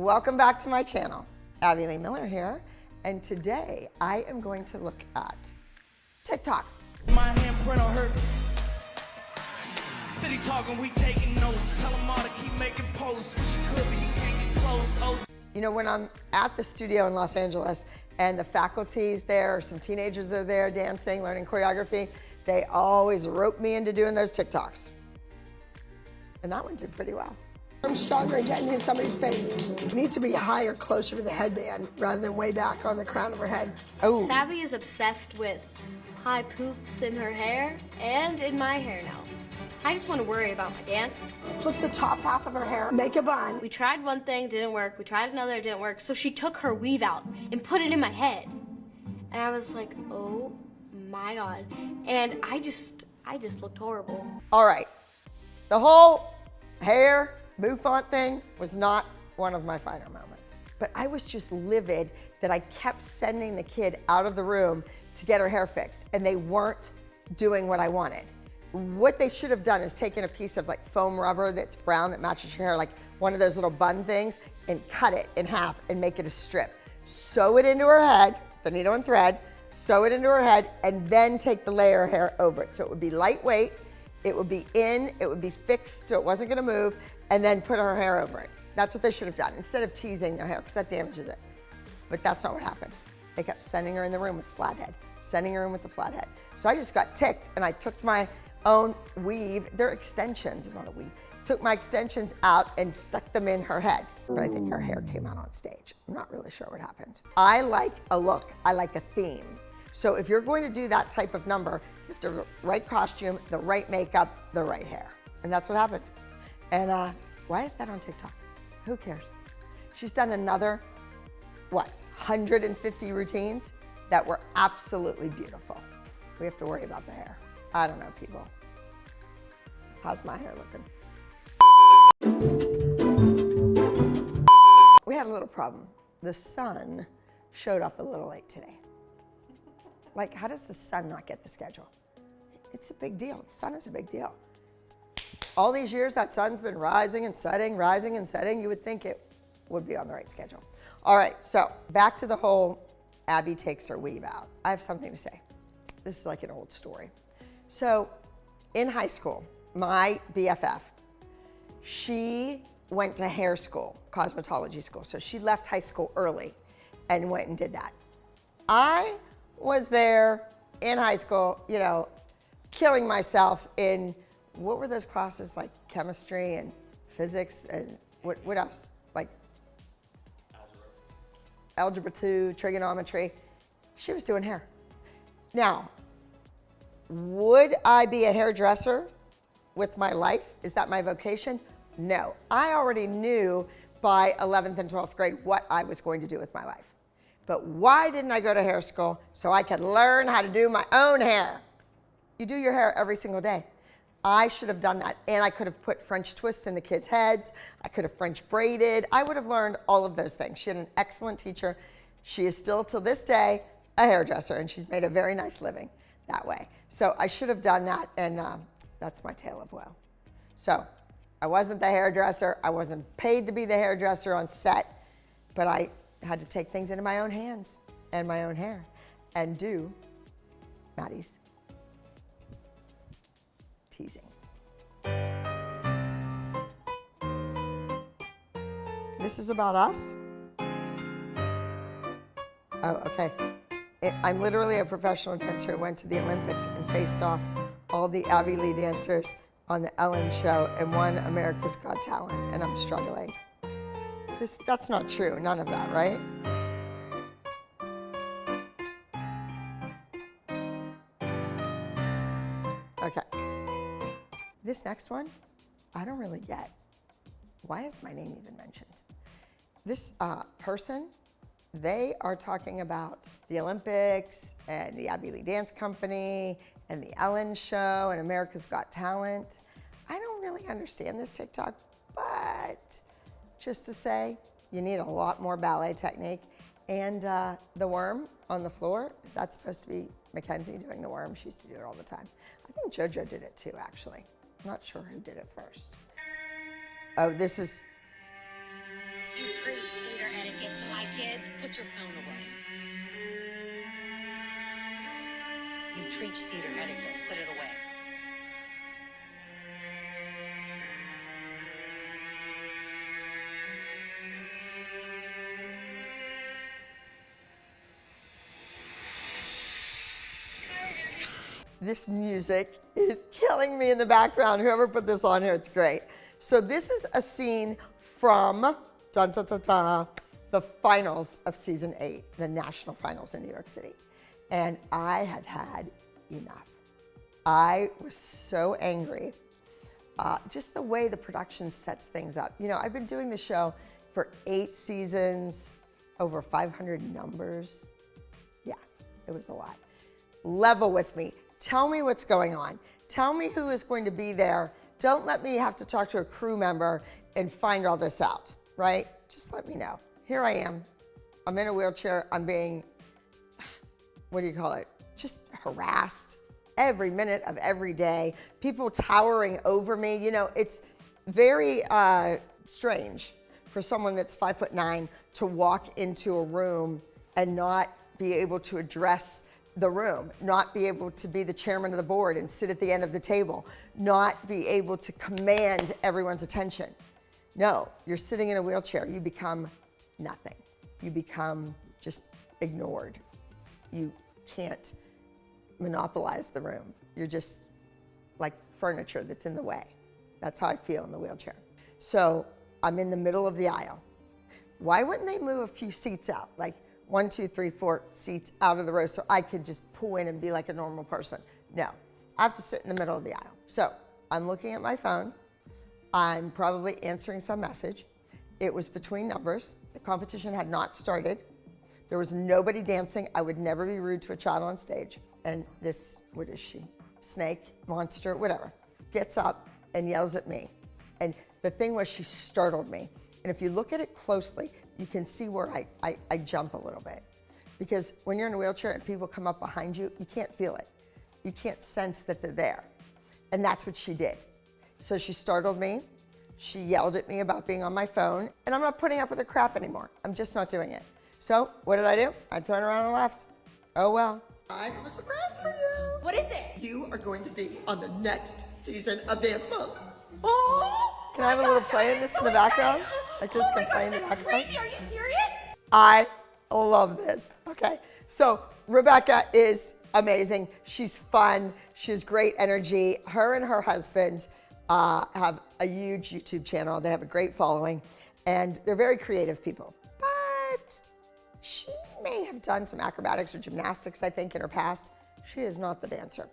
welcome back to my channel. Abby Lee Miller here, and today I am going to look at TikToks. My handprint on her. City talking, we taking notes. Tell them all to keep making posts. Wish you could, but you can't get close. Oh. You know, when I'm at the studio in Los Angeles and the faculty's there, or some teenagers are there dancing, learning choreography, they always rope me into doing those TikToks. And that one did pretty well. I'm stronger at getting in somebody's face. It needs to be higher, closer to the headband, rather than way back on the crown of her head. Oh. Sabby is obsessed with high poofs in her hair and in my hair now. I just want to worry about my dance. Flip the top half of her hair, make a bun. We tried one thing, didn't work. We tried another, it didn't work. So she took her weave out and put it in my head. And I was like, oh my God. And I just looked horrible. All right, the whole hair bouffant thing was not one of my finer moments. But I was just livid that I kept sending the kid out of the room to get her hair fixed, and they weren't doing what I wanted. What they should have done is taken a piece of like foam rubber that's brown that matches your hair, like one of those little bun things, and cut it in half and make it a strip. Sew it into her head, the needle and thread, sew it into her head, and then take the layer of hair over it. So it would be lightweight, it would be in, it would be fixed so it wasn't gonna move, and then put her hair over it. That's what they should have done, instead of teasing their hair, because that damages it. But that's not what happened. They kept sending her in the room with a flat head, sending her in with a flat head. So I just got ticked, and I took my own weave, they're extensions, it's not a weave, took my extensions out and stuck them in her head. But I think her hair came out on stage. I'm not really sure what happened. I like a look, I like a theme. So if you're going to do that type of number, you have to have the right costume, the right makeup, the right hair. And that's what happened. And why is that on TikTok? Who cares? She's done another, 150 routines that were absolutely beautiful. We have to worry about the hair. I don't know, people. How's my hair looking? We had a little problem. The sun showed up a little late today. Like, how does the sun not get the schedule? It's a big deal. The sun is a big deal. All these years, that sun's been rising and setting, rising and setting. You would think it would be on the right schedule. All right, so back to the whole Abby takes her weave out. I have something to say. This is like an old story. So in high school, my BFF, she went to hair school, cosmetology school. So she left high school early and went and did that. I was there in high school, you know, killing myself in, what were those classes, like chemistry and physics and what else? Like algebra 2, trigonometry. She was doing hair. Now, would I be a hairdresser with my life? Is that my vocation? No. I already knew by 11th and 12th grade what I was going to do with my life. But why didn't I go to hair school? So I could learn how to do my own hair. You do your hair every single day. I should have done that. And I could have put French twists in the kids' heads. I could have French braided. I would have learned all of those things. She had an excellent teacher. She is still, till this day, a hairdresser, and she's made a very nice living that way. So I should have done that, and that's my tale of woe. So I wasn't the hairdresser. I wasn't paid to be the hairdresser on set, but I had to take things into my own hands and my own hair and do Maddie's teasing. This is about us? Oh, okay. I'm literally a professional dancer who went to the Olympics and faced off all the Abby Lee dancers on the Ellen show and won America's Got Talent, and I'm struggling. That's not true, none of that, right? Okay. This next one, I don't really get. Why is my name even mentioned? This person, they are talking about the Olympics and the Abby Lee Dance Company and the Ellen Show and America's Got Talent. I don't really understand this TikTok, but just to say, you need a lot more ballet technique. And the worm on the floor, that's supposed to be Mackenzie doing the worm. She used to do it all the time. I think JoJo did it too, actually. I'm not sure who did it first. Oh, this is You preach theater etiquette to my kids. Put your phone away. You preach theater etiquette. Put it away. This music is killing me in the background. Whoever put this on here, it's great. So this is a scene from dun, dun, dun, dun, the finals of season 8, the national finals in New York City. And I had had enough. I was so angry. Just the way the production sets things up. You know, I've been doing the show for 8 seasons, over 500 numbers. Yeah, it was a lot. Level with me. Tell me what's going on. Tell me who is going to be there. Don't let me have to talk to a crew member and find all this out, right? Just let me know. Here I am. I'm in a wheelchair. I'm being, what do you call it? Just harassed every minute of every day. People towering over me. You know, it's very strange for someone that's 5'9" to walk into a room and not be able to address the room, not be able to be the chairman of the board and sit at the end of the table, not be able to command everyone's attention. No, you're sitting in a wheelchair, you become nothing. You become just ignored. You can't monopolize the room. You're just like furniture that's in the way. That's how I feel in the wheelchair. So I'm in the middle of the aisle. Why wouldn't they move a few seats out? Like 1, 2, 3, 4 seats out of the row so I could just pull in and be like a normal person. No, I have to sit in the middle of the aisle. So I'm looking at my phone. I'm probably answering some message. It was between numbers. The competition had not started. There was nobody dancing. I would never be rude to a child on stage. And this, what is she? Snake, monster, whatever, gets up and yells at me. And the thing was, she startled me. And if you look at it closely, you can see where I jump a little bit. Because when you're in a wheelchair and people come up behind you, you can't feel it. You can't sense that they're there. And that's what she did. So she startled me. She yelled at me about being on my phone. And I'm not putting up with her crap anymore. I'm just not doing it. So what did I do? I turned around and left. Oh well. I have a surprise for you. What is it? You are going to be on the next season of Dance Moms. Oh! Can I have a little play in this in the background? Like this can play in the background? Crazy. Are you serious? I love this. Okay, so Rebecca is amazing. She's fun. She has great energy. Her and her husband have a huge YouTube channel. They have a great following, and they're very creative people. But she may have done some acrobatics or gymnastics, I think, in her past. She is not the dancer,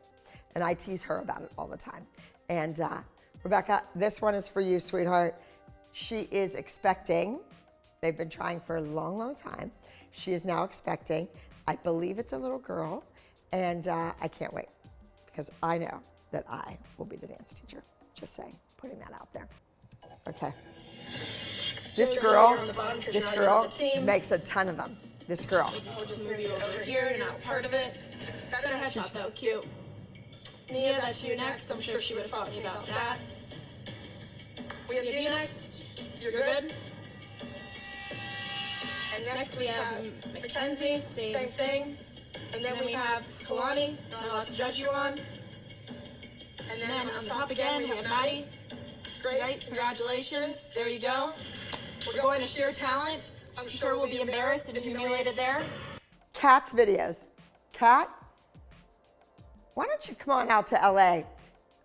and I tease her about it all the time. And Rebecca, this one is for you, sweetheart. She is expecting. They've been trying for a long, long time. She is now expecting. I believe it's a little girl, and I can't wait because I know that I will be the dance teacher. Just saying, putting that out there. Okay. This girl makes a ton of them. This girl. We'll just move you over here. You're not part of it. Got her headshot though, cute. Nia, that's you next. I'm sure she would have taught me about that. We have you next. You're good. And next we have Mackenzie, same thing. And then we have Kalani, not allowed to judge you on. And then on top again, we have Maddie. Great, congratulations. There you go. We're going to sheer talent. I'm sure we'll be embarrassed and humiliated there. Kat's videos. Kat, why don't you come on out to LA?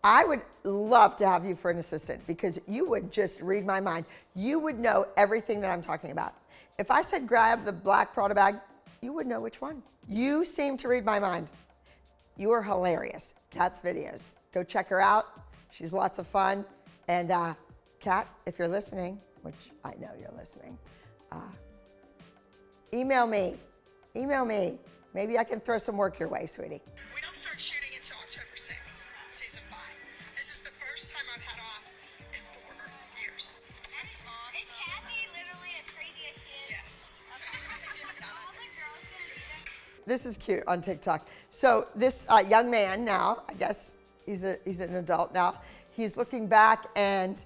I would love to have you for an assistant because you would just read my mind. You would know everything that I'm talking about. If I said grab the black Prada bag, you would know which one. You seem to read my mind. You are hilarious. Kat's videos. Go check her out. She's lots of fun. And Kat, if you're listening, which I know you're listening, email me. Email me. Maybe I can throw some work your way, sweetie. We don't start shooting until October 6th, season 5. This is the first time I've had off in 4 years. Is Kathy literally as crazy as she is? Yes. All the girls gonna be there. This is cute on TikTok. So this young man now, I guess he's an adult now, he's looking back and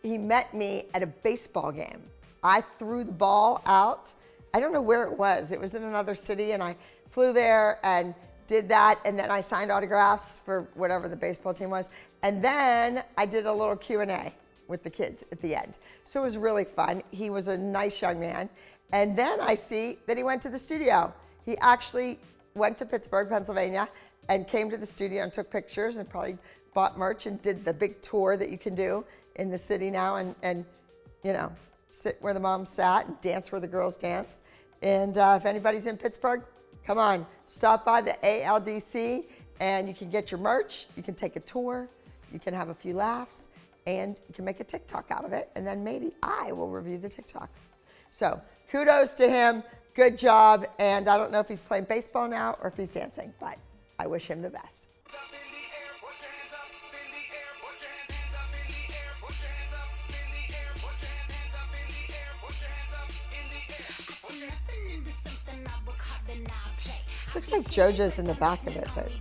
he met me at a baseball game. I threw the ball out. I don't know where it was. It was in another city, and I flew there and did that, and then I signed autographs for whatever the baseball team was, and then I did a little Q&A with the kids at the end. So it was really fun. He was a nice young man, and then I see that he went to the studio. He actually went to Pittsburgh, Pennsylvania, and came to the studio and took pictures and probably bought merch and did the big tour that you can do in the city now, and you know, sit where the moms sat and dance where the girls danced. And if anybody's in Pittsburgh, come on, stop by the ALDC and you can get your merch, you can take a tour, you can have a few laughs, and you can make a TikTok out of it, and then maybe I will review the TikTok. So kudos to him, good job, and I don't know if he's playing baseball now or if he's dancing, but I wish him the best. This looks like JoJo's in the back of it, but.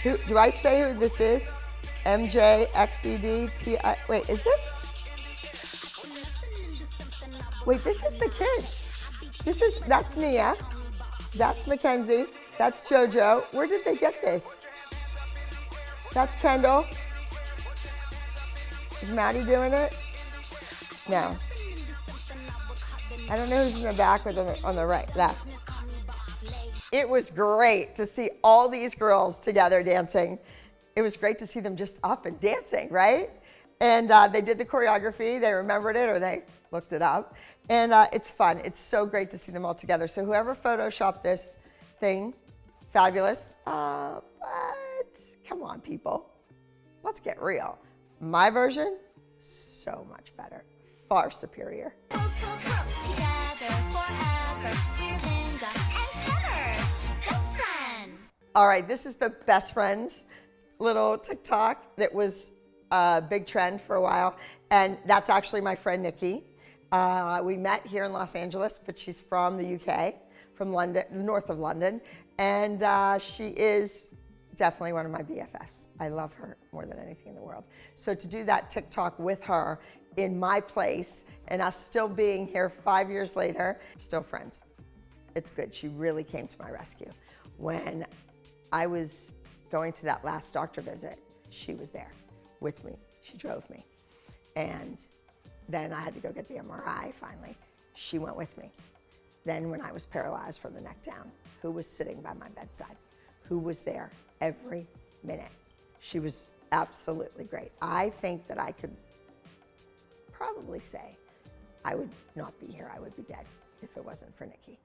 Who, do I say who this is? MJXEDTI. Wait, is this? Wait, this is the kids. That's Nia. That's Mackenzie. That's JoJo. Where did they get this? That's Kendall. Is Maddie doing it? No. I don't know who's in the back or on the right, left. It was great to see all these girls together dancing. It was great to see them just up and dancing, right? And they did the choreography, they remembered it, or they looked it up. And it's fun. It's so great to see them all together. So whoever photoshopped this thing, fabulous. But come on, people. Let's get real. My version, so much better. Far superior. All right, this is the best friends little TikTok that was a big trend for a while. And that's actually my friend Nikki. We met here in Los Angeles, but she's from the UK, from London, north of London. And she is definitely one of my BFFs. I love her more than anything in the world. So to do that TikTok with her in my place and us still being here 5 years later, still friends. It's good. She really came to my rescue. When I was going to that last doctor visit, she was there with me. She drove me. And then I had to go get the MRI finally. She went with me. Then when I was paralyzed from the neck down, who was sitting by my bedside? Who was there every minute? She was absolutely great. I think that I could probably say I would not be here. I would be dead if it wasn't for Nikki.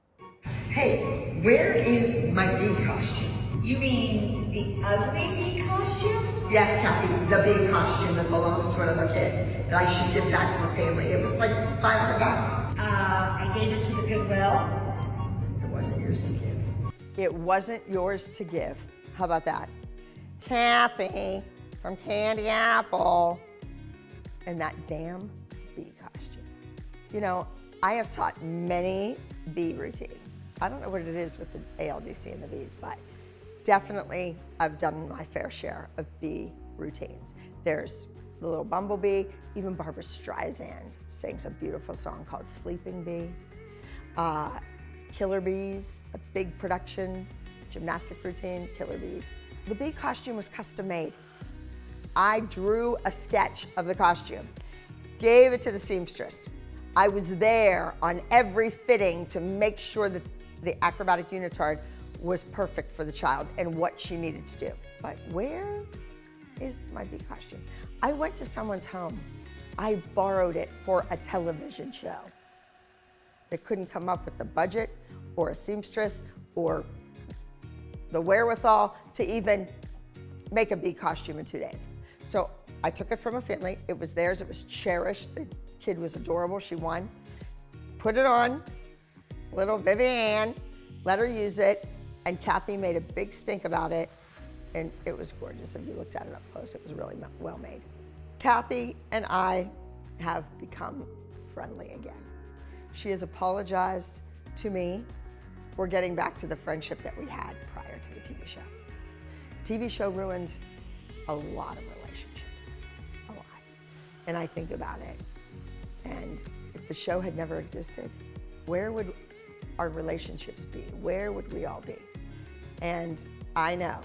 Hey, where is my bee costume? You mean the ugly bee costume? Yes, Kathy, the bee costume that belongs to another kid that I should give back to the family. It was like $500. I gave it to the Goodwill. It wasn't yours to give. It wasn't yours to give. How about that? Kathy from Candy Apple and that damn bee costume. You know, I have taught many bee routines. I don't know what it is with the ALDC and the bees, but definitely I've done my fair share of bee routines. There's the little bumblebee, even Barbra Streisand sings a beautiful song called Sleeping Bee. Killer bees, a big production gymnastic routine, killer bees. The bee costume was custom made. I drew a sketch of the costume, gave it to the seamstress. I was there on every fitting to make sure that the acrobatic unitard was perfect for the child and what she needed to do. But where is my bee costume? I went to someone's home. I borrowed it for a television show. They couldn't come up with the budget or a seamstress or the wherewithal to even make a bee costume in 2 days. So I took it from a family. It was theirs. It was cherished. The kid was adorable. She won. Put it on, little Vivian, let her use it, and Kathy made a big stink about it, and it was gorgeous. If you looked at it up close, it was really well made. Kathy and I have become friendly again. She has apologized to me. We're getting back to the friendship that we had prior to the TV show. The TV show ruined a lot of relationships, a lot. And I think about it. And if the show had never existed, where would our relationships be? Where would we all be? And I know,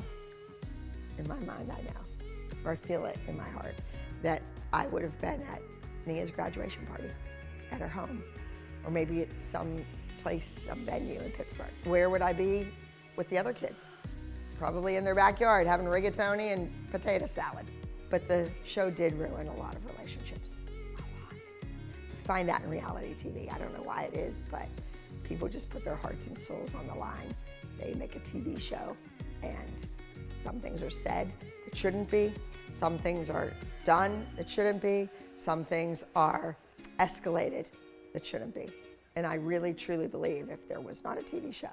in my mind I know, or I feel it in my heart, that I would have been at Nia's graduation party at her home, or maybe at some place, some venue in Pittsburgh. Where would I be with the other kids? Probably in their backyard having rigatoni and potato salad. But the show did ruin a lot of relationships, a lot. You find that in reality TV. I don't know why it is, but people just put their hearts and souls on the line. They make a TV show, and some things are said that shouldn't be. Some things are done that shouldn't be. Some things are escalated that shouldn't be. And I really, truly believe if there was not a TV show,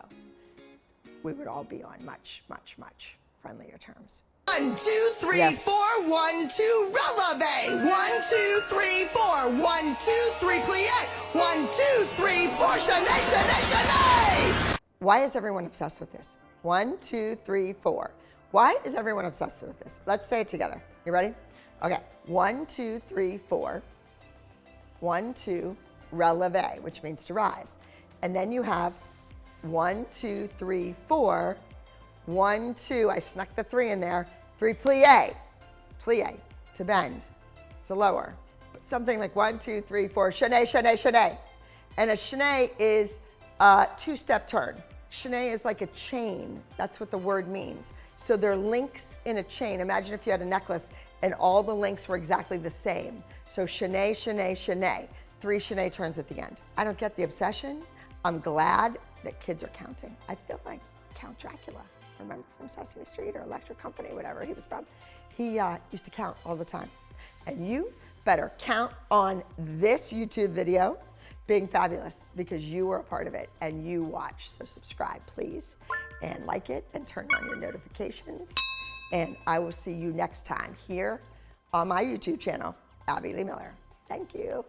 we would all be on much, much, much friendlier terms. 1, 2, 3, 4, 1, 2, releve. 1, 2, 3, 4, 1, 2, 3, plie. 1, 2, 3, 4, chalet, chalet, chalet. Why is everyone obsessed with this? 1, 2, 3, 4. Why is everyone obsessed with this? Let's say it together. You ready? Okay. 1, 2, 3, 4. 1, 2, releve, which means to rise. And then you have 1, 2, 3, 4. 1, 2, I snuck the 3 in there. 3, plie. Plie, to bend, to lower. Something like 1, 2, 3, 4, chalet, chalet, chalet. And a chalet is a 2-step turn. Chalet is like a chain. That's what the word means. So they're links in a chain. Imagine if you had a necklace and all the links were exactly the same. So chalet, chalet, chalet. 3 chalet turns at the end. I don't get the obsession. I'm glad that kids are counting. I feel like Count Dracula. Remember from Sesame Street or Electric Company, whatever he was from. He used to count all the time. And you better count on this YouTube video being fabulous because you were a part of it and you watch. So subscribe, please, and like it and turn on your notifications. And I will see you next time here on my YouTube channel, Abby Lee Miller. Thank you.